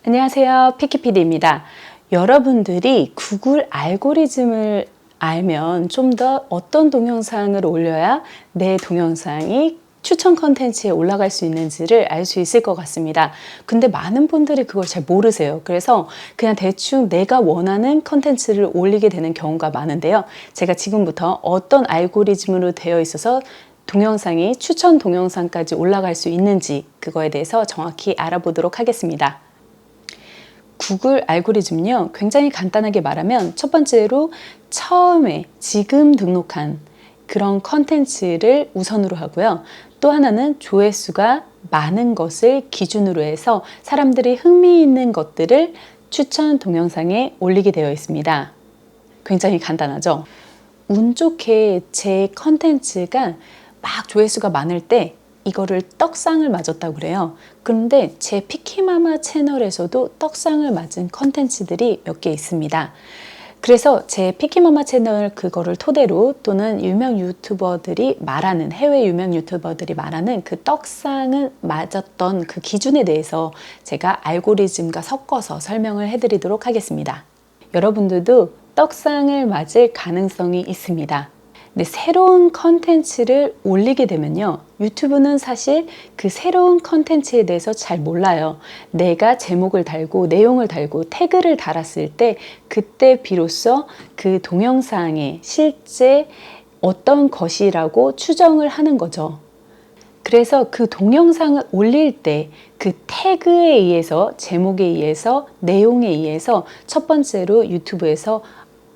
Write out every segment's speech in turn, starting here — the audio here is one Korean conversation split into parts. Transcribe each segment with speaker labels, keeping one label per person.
Speaker 1: 안녕하세요. 피키피디입니다. 여러분들이 구글 알고리즘을 알면 좀 더 어떤 동영상을 올려야 내 동영상이 추천 컨텐츠에 올라갈 수 있는지를 알 수 있을 것 같습니다. 근데 많은 분들이 그걸 잘 모르세요. 그래서 그냥 대충 내가 원하는 컨텐츠를 올리게 되는 경우가 많은데요. 제가 지금부터 어떤 알고리즘으로 되어 있어서 동영상이 추천 동영상까지 올라갈 수 있는지 그거에 대해서 정확히 알아보도록 하겠습니다. 구글 알고리즘은요, 굉장히 간단하게 말하면 첫 번째로 처음에 지금 등록한 그런 컨텐츠를 우선으로 하고요. 또 하나는 조회수가 많은 것을 기준으로 해서 사람들이 흥미있는 것들을 추천 동영상에 올리게 되어 있습니다. 굉장히 간단하죠? 운 좋게 제 컨텐츠가 막 조회수가 많을 때 이거를 떡상을 맞았다고 그래요. 그런데 제 피키마마 채널에서도 떡상을 맞은 컨텐츠들이 몇 개 있습니다. 그래서 제 피키마마 채널 그거를 토대로 또는 유명 유튜버들이 말하는 해외 유명 유튜버들이 말하는 그 떡상을 맞았던 그 기준에 대해서 제가 알고리즘과 섞어서 설명을 해드리도록 하겠습니다. 여러분들도 떡상을 맞을 가능성이 있습니다. 근데 새로운 컨텐츠를 올리게 되면요, 유튜브는 사실 그 새로운 컨텐츠에 대해서 잘 몰라요. 내가 제목을 달고 내용을 달고 태그를 달았을 때 그때 비로소 그 동영상에 실제 어떤 것이라고 추정을 하는 거죠. 그래서 그 동영상을 올릴 때 그 태그에 의해서, 제목에 의해서, 내용에 의해서 첫 번째로 유튜브에서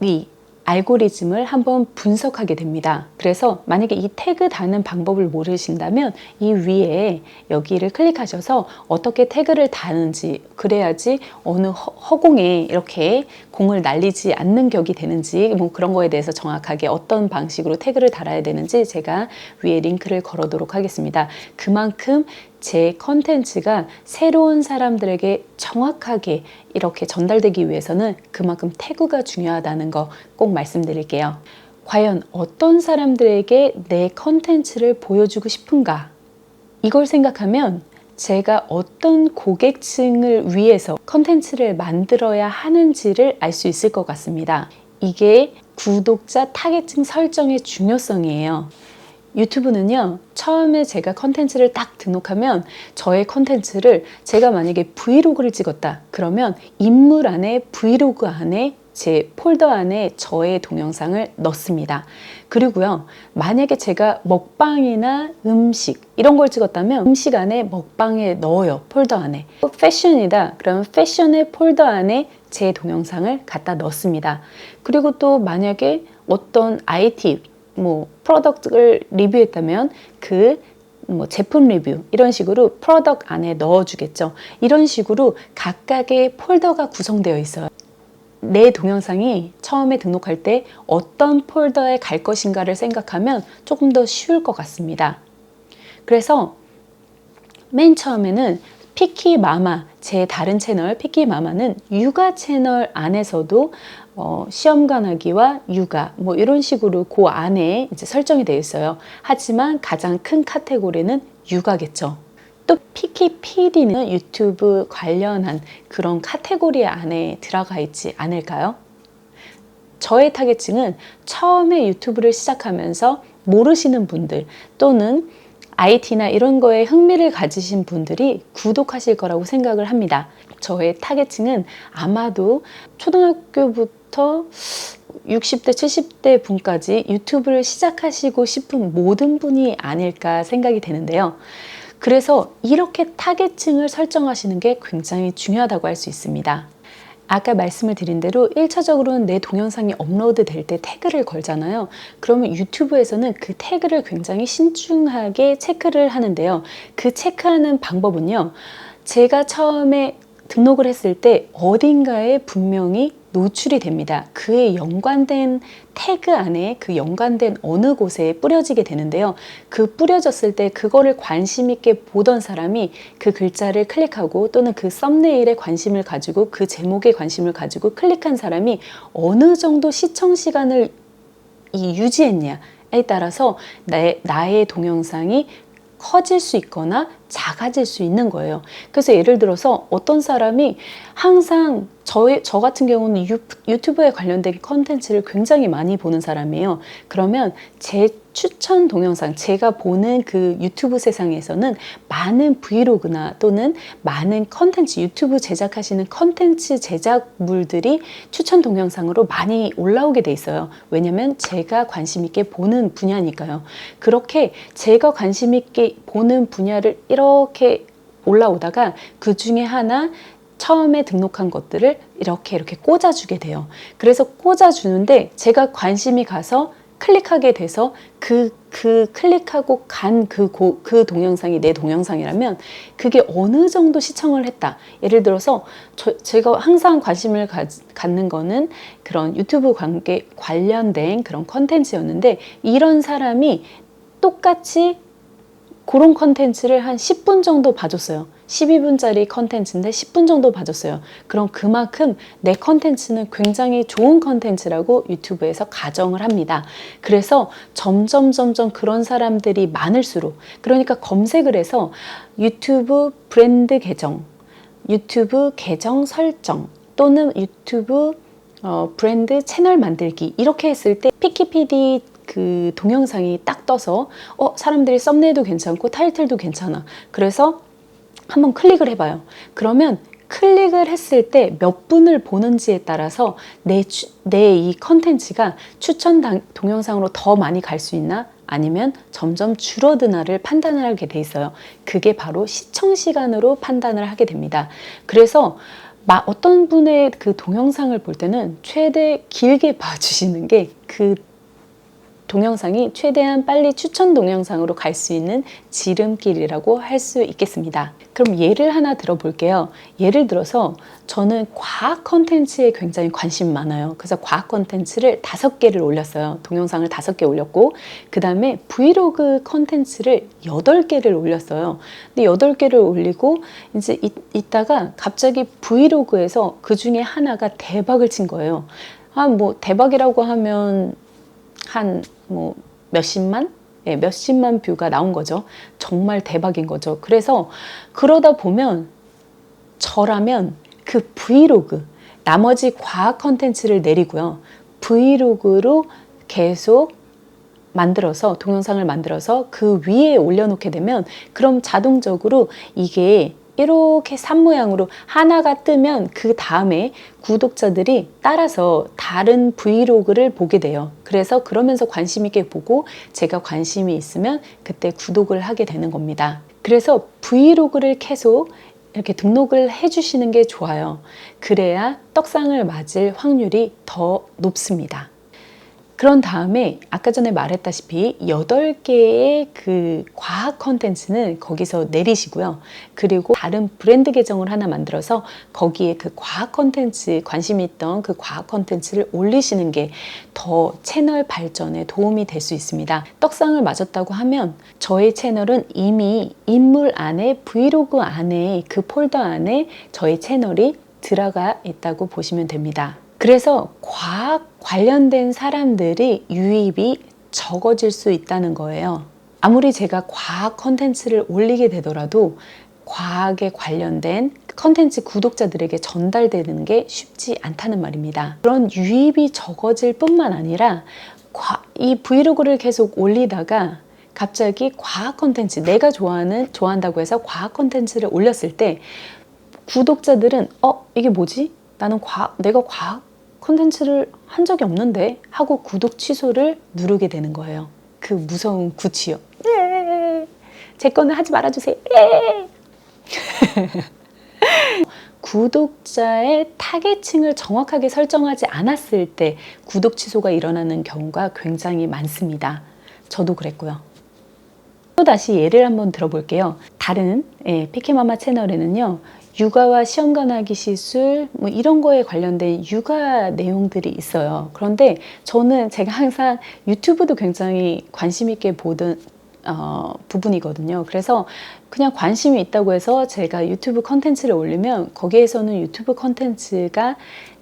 Speaker 1: 이 알고리즘을 한번 분석하게 됩니다. 그래서 만약에 이 태그 다는 방법을 모르신다면 이 위에 여기를 클릭하셔서 어떻게 태그를 다는지, 그래야지 어느 허공에 이렇게 공을 날리지 않는 격이 되는지, 뭐 그런 거에 대해서 정확하게 어떤 방식으로 태그를 달아야 되는지 제가 위에 링크를 걸어도록 하겠습니다. 그만큼 제 컨텐츠가 새로운 사람들에게 정확하게 이렇게 전달되기 위해서는 그만큼 태그가 중요하다는 거 꼭 말씀드릴게요. 과연 어떤 사람들에게 내 컨텐츠를 보여주고 싶은가? 이걸 생각하면 제가 어떤 고객층을 위해서 컨텐츠를 만들어야 하는지를 알 수 있을 것 같습니다. 이게 구독자 타겟층 설정의 중요성이에요. 유튜브는요, 처음에 제가 컨텐츠를 딱 등록하면 저의 컨텐츠를 제가 만약에 브이로그를 찍었다 그러면 인물 안에 브이로그 안에 제 폴더 안에 저의 동영상을 넣습니다. 그리고요, 만약에 제가 먹방이나 음식 이런 걸 찍었다면 음식 안에 먹방에 넣어요. 폴더 안에. 또 패션이다 그러면 패션의 폴더 안에 제 동영상을 갖다 넣습니다. 그리고 또 만약에 어떤 IT 프로덕트를 리뷰했다면 그 제품 리뷰 이런 식으로 프로덕트 안에 넣어주겠죠. 이런 식으로 각각의 폴더가 구성되어 있어요. 내 동영상이 처음에 등록할 때 어떤 폴더에 갈 것인가를 생각하면 조금 더 쉬울 것 같습니다. 그래서 맨 처음에는 피키마마, 제 다른 채널 피키마마는 육아 채널 안에서도 시험관하기와 육아 이런 식으로 그 안에 이제 설정이 되어 있어요. 하지만 가장 큰 카테고리는 육아겠죠. 또 피키피디는 유튜브 관련한 그런 카테고리 안에 들어가 있지 않을까요? 저의 타겟층은 처음에 유튜브를 시작하면서 모르시는 분들 또는 IT나 이런 거에 흥미를 가지신 분들이 구독하실 거라고 생각을 합니다. 저의 타겟층은 아마도 초등학교부터 60대, 70대 분까지 유튜브를 시작하시고 싶은 모든 분이 아닐까 생각이 되는데요. 그래서 이렇게 타겟층을 설정하시는 게 굉장히 중요하다고 할 수 있습니다. 아까 말씀을 드린 대로 1차적으로는 내 동영상이 업로드 될 때 태그를 걸잖아요. 그러면 유튜브에서는 그 태그를 굉장히 신중하게 체크를 하는데요. 그 체크하는 방법은요, 제가 처음에 등록을 했을 때 어딘가에 분명히 노출이 됩니다. 그에 연관된 태그 안에 그 연관된 어느 곳에 뿌려지게 되는데요. 그 뿌려졌을 때 그거를 관심 있게 보던 사람이 그 글자를 클릭하고 또는 그 썸네일에 관심을 가지고 그 제목에 관심을 가지고 클릭한 사람이 어느 정도 시청 시간을 유지했냐에 따라서 나의 동영상이 커질 수 있거나 작아질 수 있는 거예요. 그래서 예를 들어서 어떤 사람이 항상 저 같은 경우는 유튜브에 관련된 컨텐츠를 굉장히 많이 보는 사람이에요. 그러면 제 추천 동영상, 제가 보는 그 유튜브 세상에서는 많은 브이로그나 또는 많은 컨텐츠, 유튜브 제작하시는 컨텐츠 제작물들이 추천 동영상으로 많이 올라오게 돼 있어요. 왜냐면 제가 관심 있게 보는 분야니까요. 그렇게 제가 관심 있게 보는 분야를 이렇게 올라오다가 그 중에 하나 처음에 등록한 것들을 이렇게 꽂아주게 돼요. 그래서 꽂아주는데 제가 관심이 가서 클릭하게 돼서 그 클릭하고 간 그 동영상이 내 동영상이라면 그게 어느 정도 시청을 했다. 예를 들어서 제가 항상 관심을 갖는 거는 그런 유튜브 관련된 그런 컨텐츠였는데 이런 사람이 똑같이 그런 컨텐츠를 한 10분 정도 봐줬어요. 12분짜리 컨텐츠인데 10분 정도 봐줬어요. 그럼 그만큼 내 컨텐츠는 굉장히 좋은 컨텐츠라고 유튜브에서 가정을 합니다. 그래서 점점 그런 사람들이 많을수록, 그러니까 검색을 해서 유튜브 브랜드 계정, 유튜브 계정 설정 또는 유튜브 브랜드 채널 만들기 이렇게 했을 때 피키피디 그 동영상이 딱 떠서 사람들이 썸네일도 괜찮고 타이틀도 괜찮아. 그래서 한번 클릭을 해봐요. 그러면 클릭을 했을 때 몇 분을 보는지에 따라서 내 이 컨텐츠가 추천 동영상으로 더 많이 갈 수 있나? 아니면 점점 줄어드나를 판단을 하게 돼 있어요. 그게 바로 시청 시간으로 판단을 하게 됩니다. 그래서 어떤 분의 그 동영상을 볼 때는 최대 길게 봐주시는 게 그 동영상이 최대한 빨리 추천 동영상으로 갈 수 있는 지름길이라고 할 수 있겠습니다. 그럼 예를 하나 들어볼게요. 예를 들어서 저는 과학 컨텐츠에 굉장히 관심이 많아요. 그래서 과학 컨텐츠를 5개를 올렸어요. 동영상을 5개 올렸고 그 다음에 브이로그 컨텐츠를 8개를 올렸어요. 근데 8개를 올리고 이제 있다가 갑자기 브이로그에서 그 중에 하나가 대박을 친 거예요. 뭐 대박이라고 하면 한 몇십만? 몇십만 뷰가 나온 거죠. 정말 대박인 거죠. 그래서 그러다 보면 저라면 그 브이로그, 나머지 과학 컨텐츠를 내리고요. 브이로그로 계속 만들어서 동영상을 만들어서 그 위에 올려놓게 되면 그럼 자동적으로 이게 이렇게 산 모양으로 하나가 뜨면 그 다음에 구독자들이 따라서 다른 브이로그를 보게 돼요. 그래서 그러면서 관심 있게 보고 제가 관심이 있으면 그때 구독을 하게 되는 겁니다. 그래서 브이로그를 계속 이렇게 등록을 해주시는 게 좋아요. 그래야 떡상을 맞을 확률이 더 높습니다. 그런 다음에 아까 전에 말했다시피 8개의 그 과학 컨텐츠는 거기서 내리시고요. 그리고 다른 브랜드 계정을 하나 만들어서 거기에 그 과학 컨텐츠, 관심 있던 그 과학 컨텐츠를 올리시는 게 더 채널 발전에 도움이 될 수 있습니다. 떡상을 맞았다고 하면 저의 채널은 이미 인물 안에, 브이로그 안에, 그 폴더 안에 저희 채널이 들어가 있다고 보시면 됩니다. 그래서 과학 관련된 사람들이 유입이 적어질 수 있다는 거예요. 아무리 제가 과학 컨텐츠를 올리게 되더라도 과학에 관련된 컨텐츠 구독자들에게 전달되는 게 쉽지 않다는 말입니다. 그런 유입이 적어질 뿐만 아니라 이 브이로그를 계속 올리다가 갑자기 과학 컨텐츠, 내가 좋아한다고 해서 과학 컨텐츠를 올렸을 때 구독자들은 이게 뭐지? 내가 과학 콘텐츠를 한 적이 없는데 하고 구독 취소를 누르게 되는 거예요. 그 무서운 구치요. 제 거는 하지 말아주세요. 구독자의 타겟층을 정확하게 설정하지 않았을 때 구독 취소가 일어나는 경우가 굉장히 많습니다. 저도 그랬고요. 또 다시 예를 한번 들어볼게요. 다른 피키마마 채널에는요. 육아와 시험관하기 시술 이런 거에 관련된 육아 내용들이 있어요. 그런데 제가 항상 유튜브도 굉장히 관심 있게 보던 부분이거든요. 그래서 그냥 관심이 있다고 해서 제가 유튜브 컨텐츠를 올리면 거기에서는 유튜브 컨텐츠가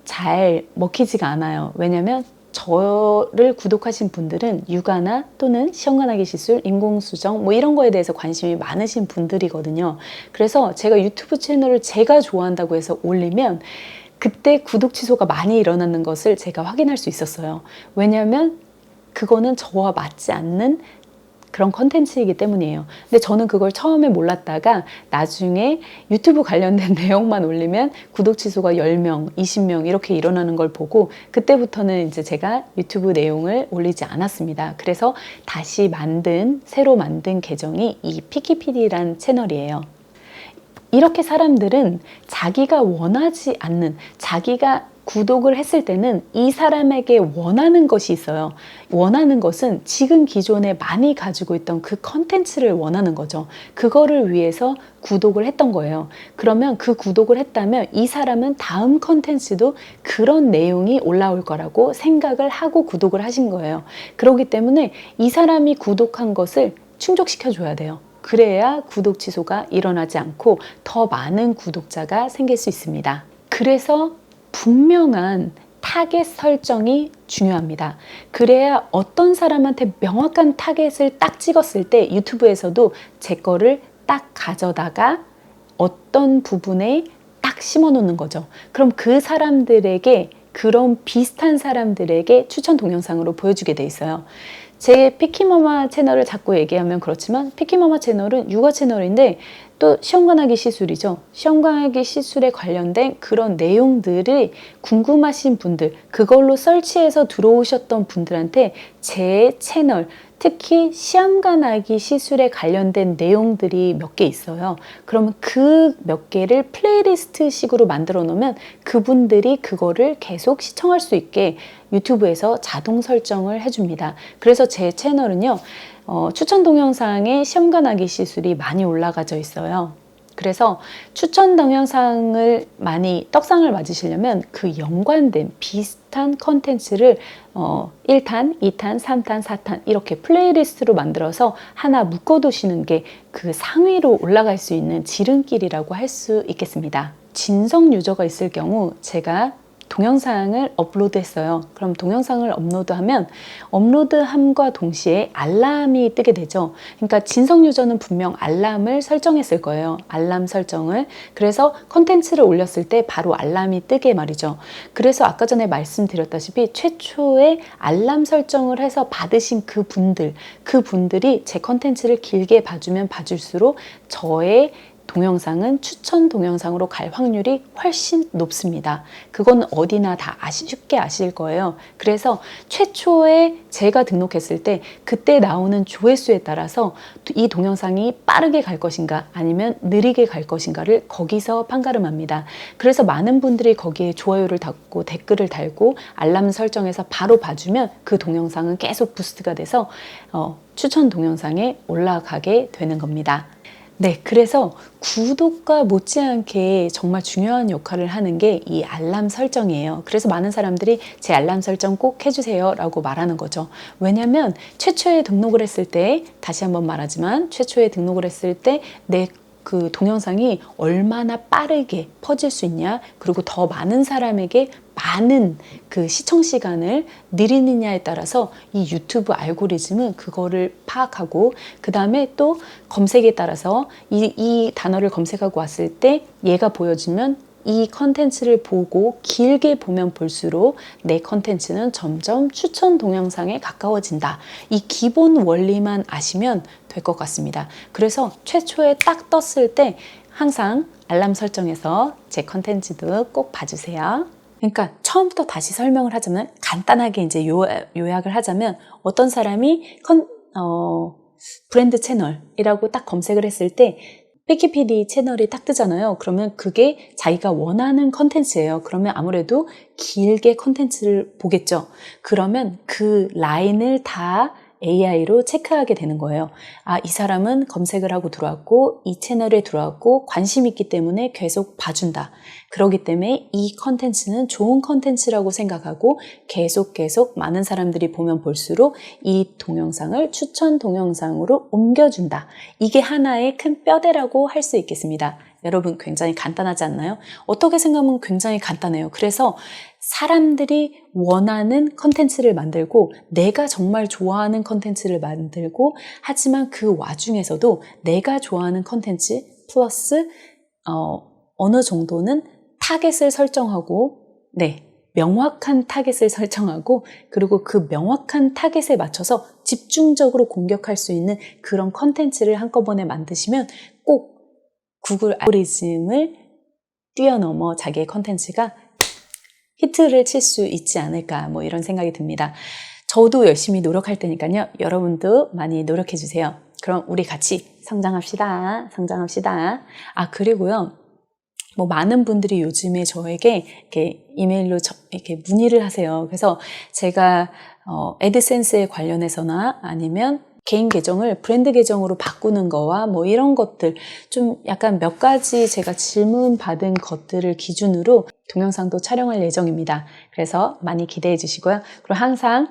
Speaker 1: 잘 먹히지가 않아요. 왜냐면 저를 구독하신 분들은 육아나 또는 시험관하기 시술, 인공수정 뭐 이런 거에 대해서 관심이 많으신 분들이거든요. 그래서 제가 유튜브 채널을 제가 좋아한다고 해서 올리면 그때 구독 취소가 많이 일어나는 것을 제가 확인할 수 있었어요. 왜냐하면 그거는 저와 맞지 않는 그런 컨텐츠이기 때문이에요. 근데 저는 그걸 처음에 몰랐다가 나중에 유튜브 관련된 내용만 올리면 구독 취소가 10명, 20명 이렇게 일어나는 걸 보고 그때부터는 이제 제가 유튜브 내용을 올리지 않았습니다. 그래서 다시 새로 만든 계정이 이 피키피디란 채널이에요. 이렇게 사람들은 자기가 원하지 않는, 자기가 구독을 했을 때는 이 사람에게 원하는 것이 있어요. 원하는 것은 지금 기존에 많이 가지고 있던 그 컨텐츠를 원하는 거죠. 그거를 위해서 구독을 했던 거예요. 그러면 그 구독을 했다면 이 사람은 다음 컨텐츠도 그런 내용이 올라올 거라고 생각을 하고 구독을 하신 거예요. 그렇기 때문에 이 사람이 구독한 것을 충족시켜 줘야 돼요. 그래야 구독 취소가 일어나지 않고 더 많은 구독자가 생길 수 있습니다. 그래서 분명한 타겟 설정이 중요합니다. 그래야 어떤 사람한테 명확한 타겟을 딱 찍었을 때 유튜브에서도 제 거를 딱 가져다가 어떤 부분에 딱 심어 놓는 거죠. 그럼 그 사람들에게, 그런 비슷한 사람들에게 추천 동영상으로 보여주게 돼 있어요. 제 피키마마 채널을 자꾸 얘기하면 그렇지만 피키마마 채널은 육아 채널인데 또 시험관하기 시술이죠. 시험관하기 시술에 관련된 그런 내용들이 궁금하신 분들, 그걸로 설치해서 들어오셨던 분들한테 제 채널, 특히 시험관하기 시술에 관련된 내용들이 몇 개 있어요. 그러면 그 몇 개를 플레이리스트 식으로 만들어 놓으면 그분들이 그거를 계속 시청할 수 있게 유튜브에서 자동 설정을 해줍니다. 그래서 제 채널은요, 추천 동영상에 시험관하기 시술이 많이 올라가져 있어요. 그래서 추천 동영상을 많이 떡상을 맞으시려면 그 연관된 비슷한 컨텐츠를 1탄, 2탄, 3탄, 4탄 이렇게 플레이리스트로 만들어서 하나 묶어두시는 게 그 상위로 올라갈 수 있는 지름길이라고 할 수 있겠습니다. 진성 유저가 있을 경우 제가 동영상을 업로드했어요. 그럼 동영상을 업로드하면 업로드함과 동시에 알람이 뜨게 되죠. 그러니까 진성 유저는 분명 알람을 설정했을 거예요. 알람 설정을. 그래서 컨텐츠를 올렸을 때 바로 알람이 뜨게 말이죠. 그래서 아까 전에 말씀드렸다시피 최초에 알람 설정을 해서 받으신 그분들이 제 컨텐츠를 길게 봐주면 봐줄수록 저의 동영상은 추천 동영상으로 갈 확률이 훨씬 높습니다. 그건 어디나 다 쉽게 아실 거예요. 그래서 최초에 제가 등록했을 때 그때 나오는 조회수에 따라서 이 동영상이 빠르게 갈 것인가 아니면 느리게 갈 것인가를 거기서 판가름합니다. 그래서 많은 분들이 거기에 좋아요를 달고 댓글을 달고 알람 설정해서 바로 봐주면 그 동영상은 계속 부스트가 돼서 추천 동영상에 올라가게 되는 겁니다. 네, 그래서 구독과 못지않게 정말 중요한 역할을 하는 게 이 알람 설정이에요. 그래서 많은 사람들이 제 알람 설정 꼭 해주세요 라고 말하는 거죠. 왜냐면 최초에 등록을 했을 때, 다시 한번 말하지만 최초에 등록을 했을 때 내 그 동영상이 얼마나 빠르게 퍼질 수 있냐, 그리고 더 많은 사람에게 많은 그 시청 시간을 늘리느냐에 따라서 이 유튜브 알고리즘은 그거를 파악하고, 그 다음에 또 검색에 따라서 이 단어를 검색하고 왔을 때 얘가 보여지면 이 컨텐츠를 보고 길게 보면 볼수록 내 컨텐츠는 점점 추천 동영상에 가까워진다. 이 기본 원리만 아시면 될 것 같습니다. 그래서 최초에 딱 떴을 때 항상 알람 설정해서 제 컨텐츠도 꼭 봐주세요. 그러니까 처음부터 다시 설명을 하자면, 간단하게 이제 요약을 하자면, 어떤 사람이 브랜드 채널이라고 딱 검색을 했을 때 피키피디 채널이 딱 뜨잖아요. 그러면 그게 자기가 원하는 컨텐츠예요. 그러면 아무래도 길게 컨텐츠를 보겠죠. 그러면 그 라인을 다 AI로 체크하게 되는 거예요. 아, 이 사람은 검색을 하고 들어왔고 이 채널에 들어왔고 관심 있기 때문에 계속 봐준다. 그렇기 때문에 이 컨텐츠는 좋은 컨텐츠라고 생각하고 계속 많은 사람들이 보면 볼수록 이 동영상을 추천 동영상으로 옮겨준다. 이게 하나의 큰 뼈대라고 할 수 있겠습니다. 여러분 굉장히 간단하지 않나요? 어떻게 생각하면 굉장히 간단해요. 그래서 사람들이 원하는 컨텐츠를 만들고 내가 정말 좋아하는 컨텐츠를 만들고 하지만 그 와중에서도 내가 좋아하는 컨텐츠 플러스 어느 정도는 타겟을 설정하고 명확한 타겟을 설정하고 그리고 그 명확한 타겟에 맞춰서 집중적으로 공격할 수 있는 그런 컨텐츠를 한꺼번에 만드시면 꼭 구글 알고리즘을 뛰어넘어 자기의 컨텐츠가 히트를 칠 수 있지 않을까 뭐 이런 생각이 듭니다. 저도 열심히 노력할 테니까요. 여러분도 많이 노력해 주세요. 그럼 우리 같이 성장합시다. 성장합시다. 그리고요. 뭐 많은 분들이 요즘에 저에게 이렇게 이메일로 이렇게 문의를 하세요. 그래서 제가 애드센스에 관련해서나 아니면 개인 계정을 브랜드 계정으로 바꾸는 거와 뭐 이런 것들 좀 약간 몇 가지 제가 질문 받은 것들을 기준으로 동영상도 촬영할 예정입니다. 그래서 많이 기대해 주시고요. 그리고 항상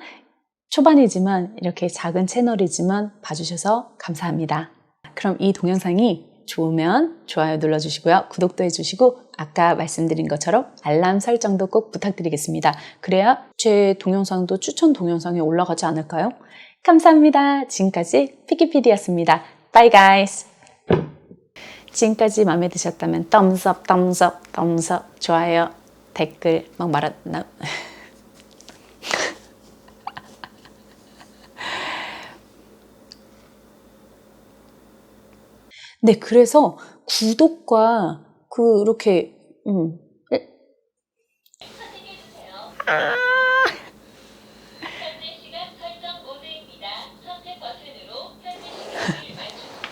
Speaker 1: 초반이지만 이렇게 작은 채널이지만 봐주셔서 감사합니다. 그럼 이 동영상이 좋으면 좋아요 눌러주시고요. 구독도 해주시고 아까 말씀드린 것처럼 알람 설정도 꼭 부탁드리겠습니다. 그래야 제 동영상도 추천 동영상에 올라가지 않을까요? 감사합니다. 지금까지 피키피디였습니다. Bye guys. 지금까지 마음에 드셨다면 thumbs up, thumbs up, thumbs up, 좋아요, 댓글 막 말았나? 네, 그래서 구독과 그렇게